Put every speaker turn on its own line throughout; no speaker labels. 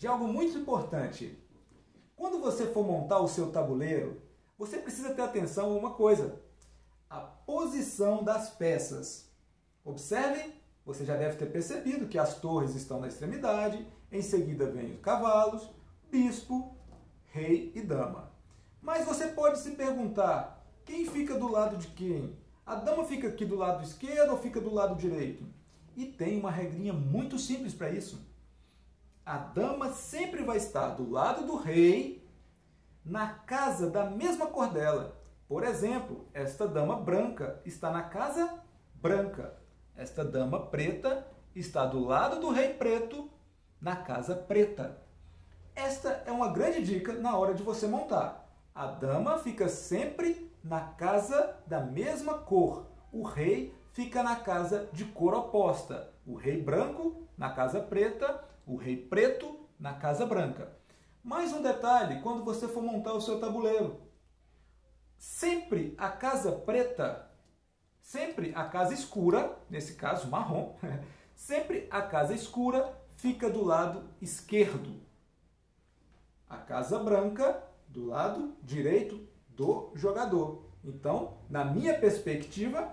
de algo muito importante. Quando você for montar o seu tabuleiro, você precisa ter atenção a uma coisa: a posição das peças. Observe, você já deve ter percebido que as torres estão na extremidade, em seguida vem os cavalos, bispo, rei e dama. Mas você pode se perguntar, quem fica do lado de quem? A dama fica aqui do lado esquerdo ou fica do lado direito? E tem uma regrinha muito simples para isso. A dama sempre vai estar do lado do rei, na casa da mesma cor dela. Por exemplo, esta dama branca está na casa branca. Esta dama preta está do lado do rei preto, na casa preta. Esta é uma grande dica na hora de você montar. A dama fica sempre na casa da mesma cor. O rei fica na casa de cor oposta. O rei branco na casa preta, o rei preto na casa branca. Mais um detalhe, quando você for montar o seu tabuleiro. Sempre a casa preta, sempre a casa escura, nesse caso marrom, sempre a casa escura fica do lado esquerdo. A casa branca do lado direito do jogador. Então, na minha perspectiva,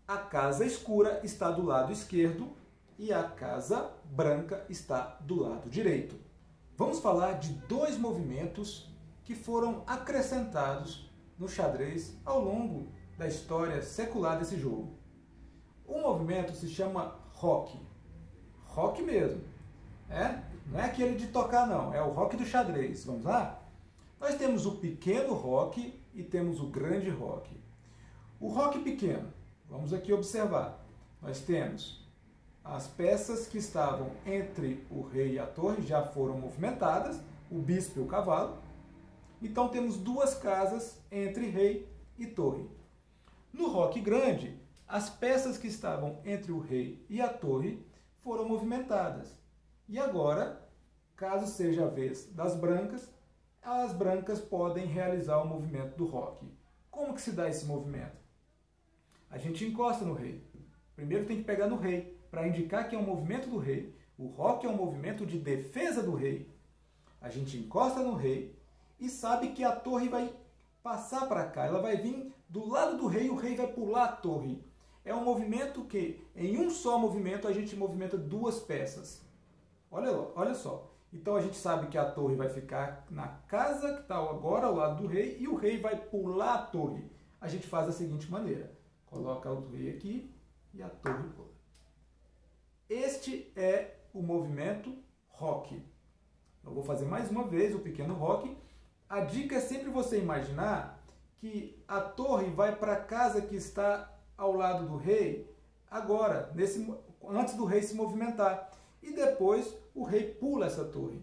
a casa escura está do lado esquerdo e a casa branca está do lado direito. Vamos falar de dois movimentos que foram acrescentados no xadrez ao longo da história secular desse jogo. O movimento se chama roque. Roque mesmo. Não é aquele de tocar não, é o roque do xadrez. Vamos lá? Nós temos o pequeno roque e temos o grande roque. O roque pequeno, vamos aqui observar. Nós temos as peças que estavam entre o rei e a torre, já foram movimentadas, o bispo e o cavalo. Então temos duas casas entre rei e torre. No roque grande, as peças que estavam entre o rei e a torre foram movimentadas. E agora, caso seja a vez das brancas, as brancas podem realizar o movimento do roque. Como que se dá esse movimento? A gente encosta no rei. Primeiro tem que pegar no rei, para indicar que é um movimento do rei. O roque é um movimento de defesa do rei. A gente encosta no rei e sabe que a torre vai passar para cá. Ela vai vir do lado do rei e o rei vai pular a torre. É um movimento que, em um só movimento, a gente movimenta duas peças. Olha só. Então a gente sabe que a torre vai ficar na casa que está agora ao lado do rei e o rei vai pular a torre. A gente faz da seguinte maneira. Coloca o rei aqui e a torre pula. Este é o movimento roque. Eu vou fazer mais uma vez o pequeno roque. A dica é sempre você imaginar que a torre vai para a casa que está ao lado do rei agora, antes do rei se movimentar. E depois o rei pula essa torre.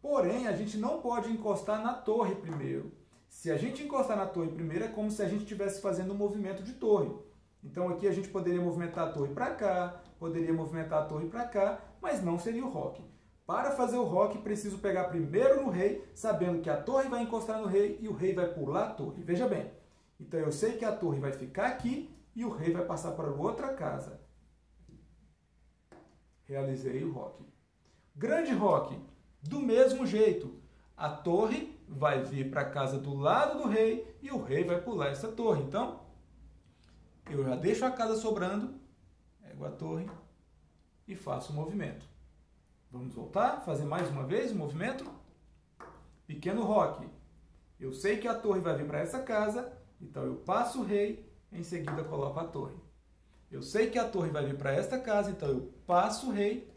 Porém, a gente não pode encostar na torre primeiro. Se a gente encostar na torre primeiro, é como se a gente estivesse fazendo um movimento de torre. Então aqui a gente poderia movimentar a torre para cá, poderia movimentar a torre para cá, mas não seria o roque. Para fazer o roque, preciso pegar primeiro no rei, sabendo que a torre vai encostar no rei e o rei vai pular a torre. Veja bem, então eu sei que a torre vai ficar aqui e o rei vai passar para outra casa. Realizei o roque. Grande roque, do mesmo jeito. A torre vai vir para a casa do lado do rei e o rei vai pular essa torre. Então, eu já deixo a casa sobrando, pego a torre e faço o movimento. Vamos voltar, fazer mais uma vez o movimento. Pequeno roque. Eu sei que a torre vai vir para essa casa, então eu passo o rei, em seguida coloco a torre. Eu sei que a torre vai vir para esta casa, então eu passo o rei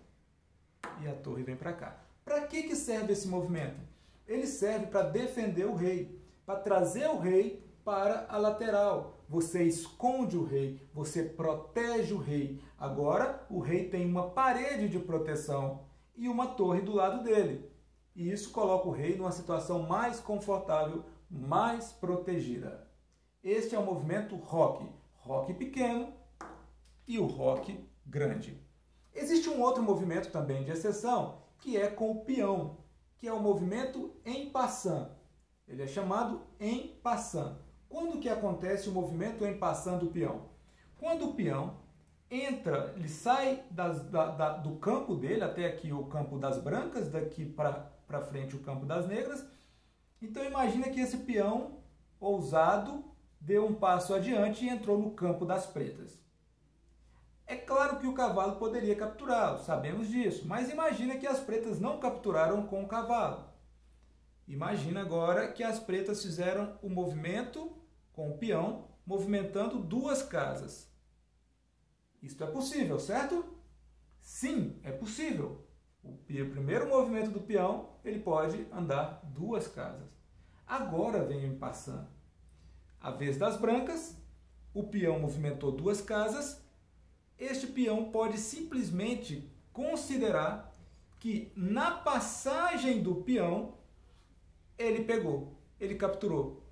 e a torre vem para cá. Para que serve esse movimento? Ele serve para defender o rei, para trazer o rei para a lateral. Você esconde o rei, você protege o rei. Agora o rei tem uma parede de proteção e uma torre do lado dele. E isso coloca o rei numa situação mais confortável, mais protegida. Este é o movimento roque. Roque pequeno e o roque grande. Existe um outro movimento também de exceção, que é com o peão, que é o movimento en passant. Ele é chamado en passant. Quando que acontece o movimento en passant do peão? Quando o peão entra, ele sai do campo dele, até aqui o campo das brancas, daqui para frente o campo das negras. Então imagina que esse peão ousado deu um passo adiante e entrou no campo das pretas. É claro que o cavalo poderia capturá-lo, sabemos disso, mas imagina que as pretas não capturaram com o cavalo. Imagina agora que as pretas fizeram o movimento com o peão, movimentando duas casas. Isto é possível, certo? Sim, é possível. O primeiro movimento do peão, ele pode andar duas casas. Agora vem o en passant. A vez das brancas, o peão movimentou duas casas. Este peão pode simplesmente considerar que na passagem do peão, ele pegou, ele capturou.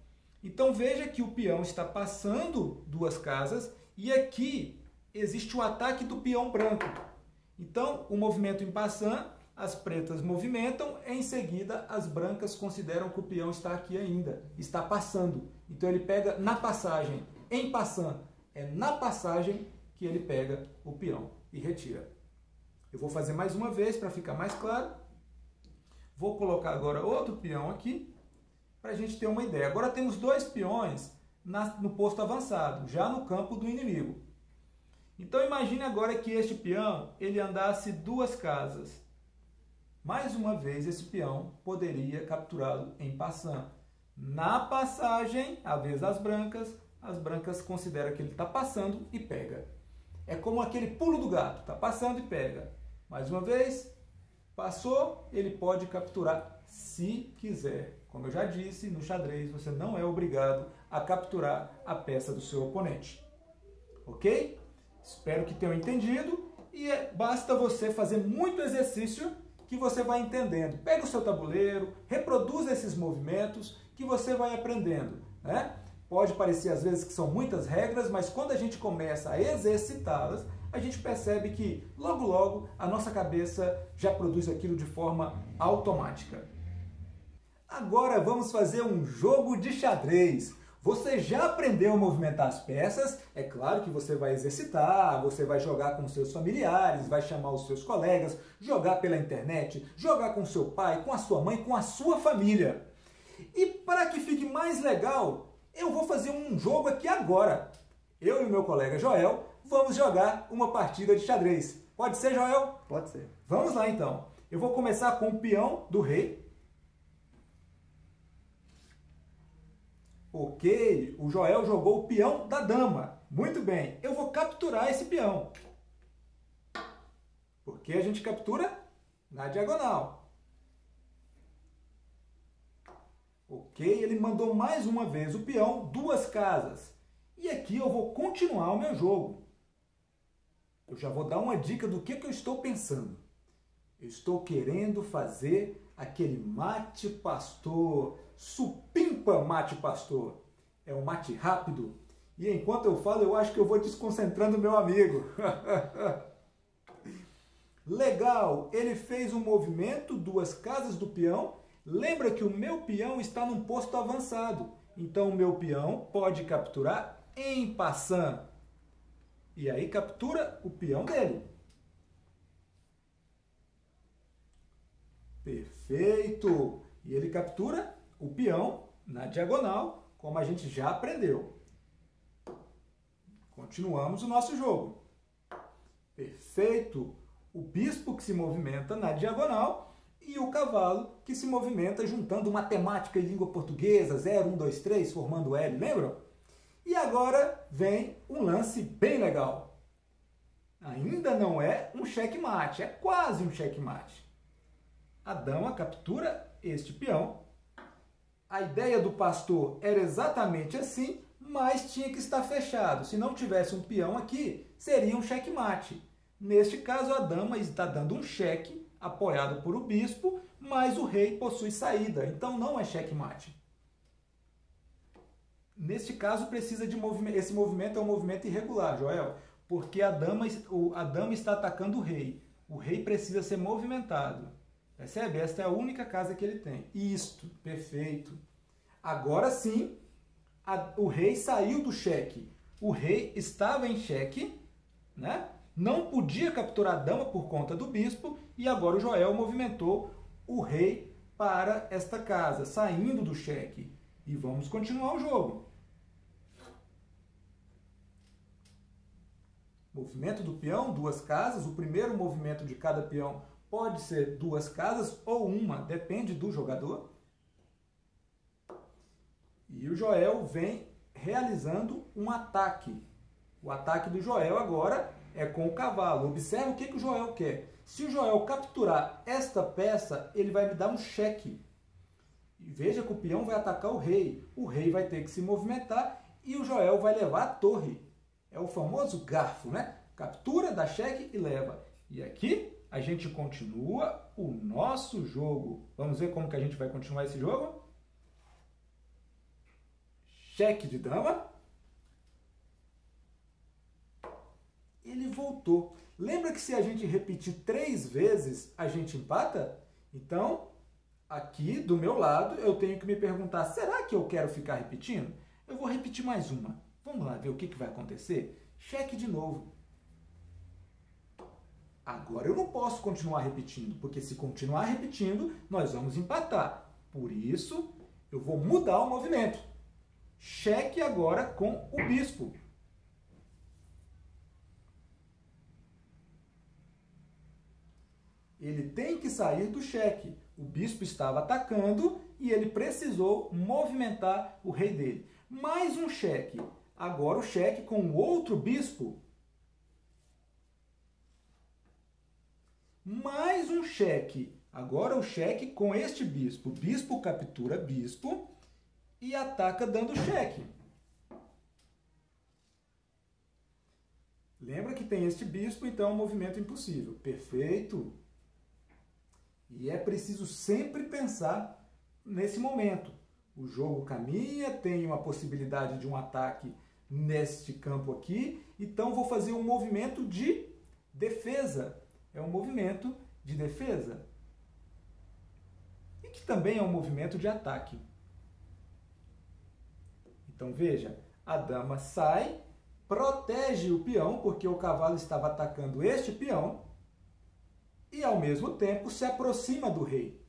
Então veja que o peão está passando duas casas e aqui existe o ataque do peão branco. Então, o movimento en passant, as pretas movimentam, em seguida as brancas consideram que o peão está aqui ainda, está passando. Então ele pega na passagem, en passant, é na passagem que ele pega o peão e retira. Eu vou fazer mais uma vez para ficar mais claro. Vou colocar agora outro peão aqui, para a gente ter uma ideia. Agora temos dois peões no posto avançado, já no campo do inimigo. Então imagine agora que este peão ele andasse duas casas. Mais uma vez esse peão poderia capturá-lo en passant. Na passagem, a vez das brancas, as brancas consideram que ele está passando e pega. É como aquele pulo do gato, está passando e pega. Mais uma vez, passou, ele pode capturar se quiser. Como eu já disse, no xadrez você não é obrigado a capturar a peça do seu oponente. Ok? Espero que tenham entendido e basta você fazer muito exercício que você vai entendendo. Pega o seu tabuleiro, reproduza esses movimentos que você vai aprendendo, né? Pode parecer às vezes que são muitas regras, mas quando a gente começa a exercitá-las, a gente percebe que logo logo a nossa cabeça já produz aquilo de forma automática. Agora vamos fazer um jogo de xadrez. Você já aprendeu a movimentar as peças, é claro que você vai exercitar, você vai jogar com seus familiares, vai chamar os seus colegas, jogar pela internet, jogar com seu pai, com a sua mãe, com a sua família. E para que fique mais legal, eu vou fazer um jogo aqui agora. Eu e o meu colega Joel vamos jogar uma partida de xadrez. Pode ser, Joel?
Pode ser.
Vamos lá então. Eu vou começar com o peão do rei. Ok, o Joel jogou o peão da dama. Muito bem, eu vou capturar esse peão. Porque a gente captura na diagonal. Ok, ele mandou mais uma vez o peão, duas casas. E aqui eu vou continuar o meu jogo. Eu já vou dar uma dica do que eu estou pensando. Eu estou querendo fazer aquele mate pastor, supimpa mate pastor. É um mate rápido. E enquanto eu falo, eu acho que eu vou desconcentrando meu amigo. Legal, ele fez um movimento, duas casas do peão. Lembra que o meu peão está num posto avançado. Então o meu peão pode capturar en passant. E aí captura o peão dele. Perfeito! E ele captura o peão na diagonal, como a gente já aprendeu. Continuamos o nosso jogo. Perfeito! O bispo que se movimenta na diagonal e o cavalo que se movimenta juntando matemática e língua portuguesa, 0, 1, 2, 3, formando L, lembram? E agora vem um lance bem legal. Ainda não é um checkmate, é quase um checkmate. A dama captura este peão. A ideia do pastor era exatamente assim, mas tinha que estar fechado. Se não tivesse um peão aqui, seria um checkmate. Neste caso, a dama está dando um cheque, apoiado por o bispo, mas o rei possui saída, então não é checkmate. Neste caso, precisa de movimento. Esse movimento é um movimento irregular, Joel, porque a dama está atacando o rei. O rei precisa ser movimentado. Percebe? Esta é a única casa que ele tem. Isto, perfeito. Agora sim, o rei saiu do cheque. O rei estava em cheque, né? não podia capturar a dama por conta do bispo, e agora o Joel movimentou o rei para esta casa, saindo do cheque. E vamos continuar o jogo. Movimento do peão, duas casas. O primeiro movimento de cada peão pode ser duas casas ou uma, depende do jogador. E o Joel vem realizando um ataque. O ataque do Joel agora é com o cavalo. Observe o que o Joel quer. Se o Joel capturar esta peça, ele vai me dar um cheque. E veja que o peão vai atacar o rei. O rei vai ter que se movimentar e o Joel vai levar a torre. É o famoso garfo, né? Captura, dá cheque e leva. E aqui a gente continua o nosso jogo. Vamos ver como que a gente vai continuar esse jogo? Cheque de dama. Ele voltou. Lembra que se a gente repetir 3 vezes, a gente empata? Então, aqui do meu lado, eu tenho que me perguntar, será que eu quero ficar repetindo? Eu vou repetir mais uma. Vamos lá ver o que vai acontecer? Cheque de novo. Agora eu não posso continuar repetindo, porque se continuar repetindo, nós vamos empatar. Por isso, eu vou mudar o movimento. Cheque agora com o bispo. Ele tem que sair do cheque. O bispo estava atacando e ele precisou movimentar o rei dele. Mais um cheque. Agora o cheque com o outro bispo. Mais um cheque. Agora o cheque com este bispo. Bispo captura bispo e ataca dando cheque. Lembra que tem este bispo, então é um movimento impossível. Perfeito. E é preciso sempre pensar nesse momento. O jogo caminha, tem uma possibilidade de um ataque neste campo aqui, então vou fazer um movimento de defesa. É um movimento de defesa. E que também é um movimento de ataque. Então veja, a dama sai, protege o peão, porque o cavalo estava atacando este peão, e ao mesmo tempo se aproxima do rei.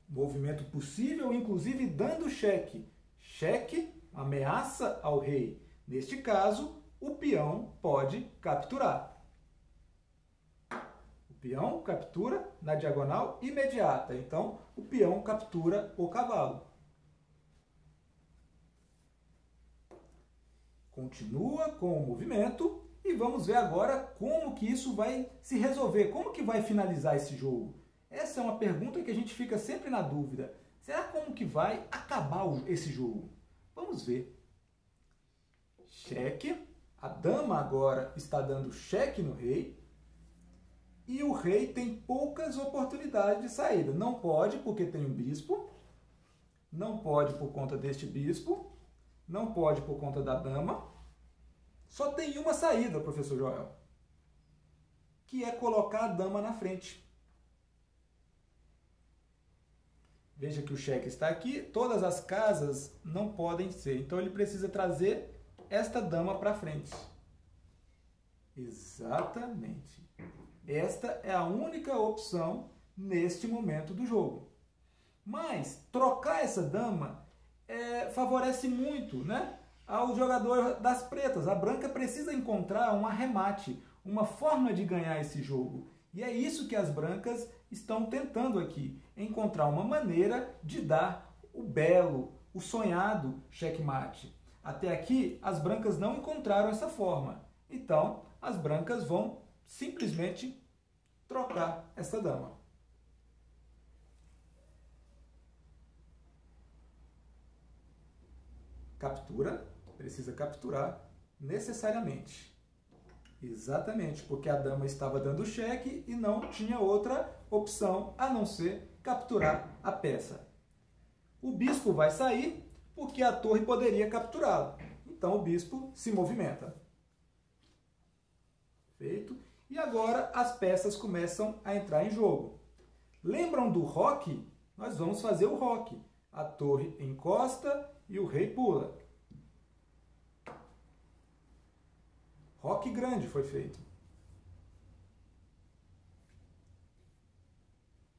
Movimento possível, inclusive dando cheque. Cheque, ameaça ao rei. Neste caso, o peão pode capturar. O peão captura na diagonal imediata. Então, o peão captura o cavalo. Continua com o movimento e vamos ver agora como que isso vai se resolver. Como que vai finalizar esse jogo? Essa é uma pergunta que a gente fica sempre na dúvida. Será como que vai acabar esse jogo? Vamos ver. Cheque. A dama agora está dando cheque no rei. E o rei tem poucas oportunidades de saída. Não pode porque tem um bispo. Não pode por conta deste bispo. Não pode por conta da dama. Só tem uma saída, professor Joel, que é colocar a dama na frente. Veja que o cheque está aqui, todas as casas não podem ser. Então ele precisa trazer esta dama para frente. Exatamente. Esta é a única opção neste momento do jogo. Mas trocar essa dama favorece muito, né, ao jogador das pretas. A branca precisa encontrar um arremate, uma forma de ganhar esse jogo. E é isso que as brancas estão tentando aqui, encontrar uma maneira de dar o belo, o sonhado checkmate. Até aqui, as brancas não encontraram essa forma. Então, as brancas vão simplesmente trocar essa dama. Captura, precisa capturar necessariamente. Exatamente, porque a dama estava dando cheque e não tinha outra opção a não ser capturar a peça. O bispo vai sair porque a torre poderia capturá-lo. Então o bispo se movimenta. Feito. E agora as peças começam a entrar em jogo. Lembram do roque? Nós vamos fazer o roque. A torre encosta e o rei pula. Roque grande foi feito.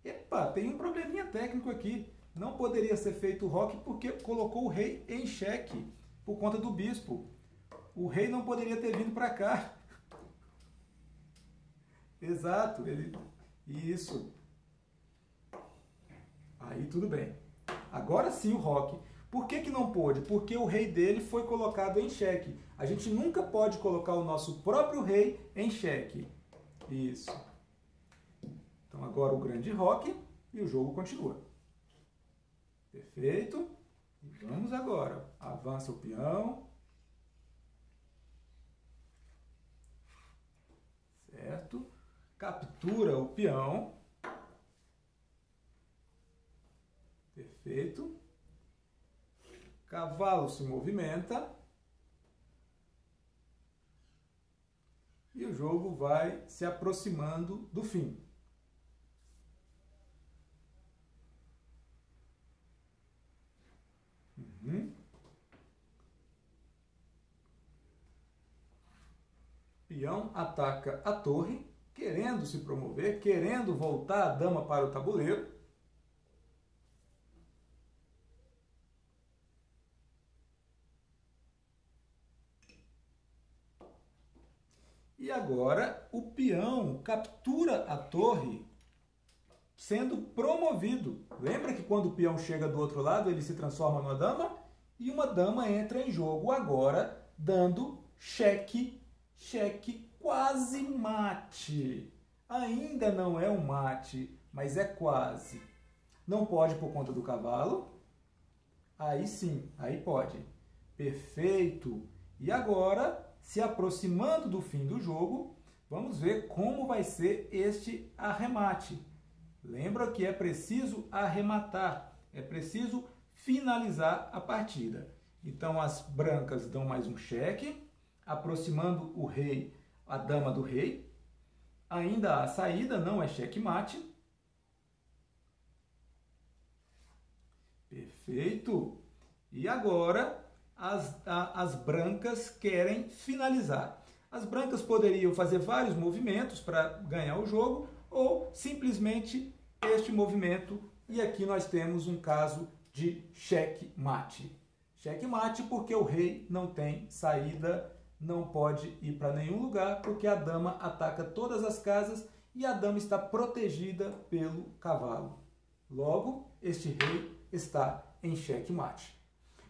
Epa, tem um probleminha técnico aqui. Não poderia ser feito o roque porque colocou o rei em xeque por conta do bispo. O rei não poderia ter vindo para cá. Exato, isso. Aí tudo bem. Agora sim o roque. Por que não pôde? Porque o rei dele foi colocado em xeque. A gente nunca pode colocar o nosso próprio rei em xeque. Isso. Então agora o grande roque e o jogo continua. Perfeito. E vamos agora. Avança o peão. Certo. Captura o peão. Perfeito. Cavalo se movimenta. E o jogo vai se aproximando do fim. Peão ataca a torre, querendo se promover, querendo voltar a dama para o tabuleiro. E agora o peão captura a torre sendo promovido. Lembra que quando o peão chega do outro lado, ele se transforma numa dama? E uma dama entra em jogo agora, dando xeque, quase mate. Ainda não é um mate, mas é quase. Não pode por conta do cavalo. Aí sim, aí pode. Perfeito. E agora, se aproximando do fim do jogo, vamos ver como vai ser este arremate. Lembra que é preciso arrematar, é preciso finalizar a partida. Então as brancas dão mais um xeque, aproximando o rei, a dama do rei. Ainda há saída, não é xeque-mate. Perfeito. E agora as brancas querem finalizar. As brancas poderiam fazer vários movimentos para ganhar o jogo, ou simplesmente este movimento, e aqui nós temos um caso de xeque-mate. Xeque-mate porque o rei não tem saída, não pode ir para nenhum lugar, porque a dama ataca todas as casas e a dama está protegida pelo cavalo. Logo, este rei está em xeque-mate.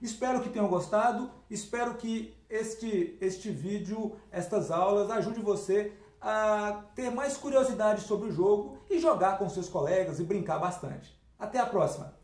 Espero que tenham gostado, espero que este vídeo, estas aulas, ajude você a ter mais curiosidade sobre o jogo e jogar com seus colegas e brincar bastante. Até a próxima!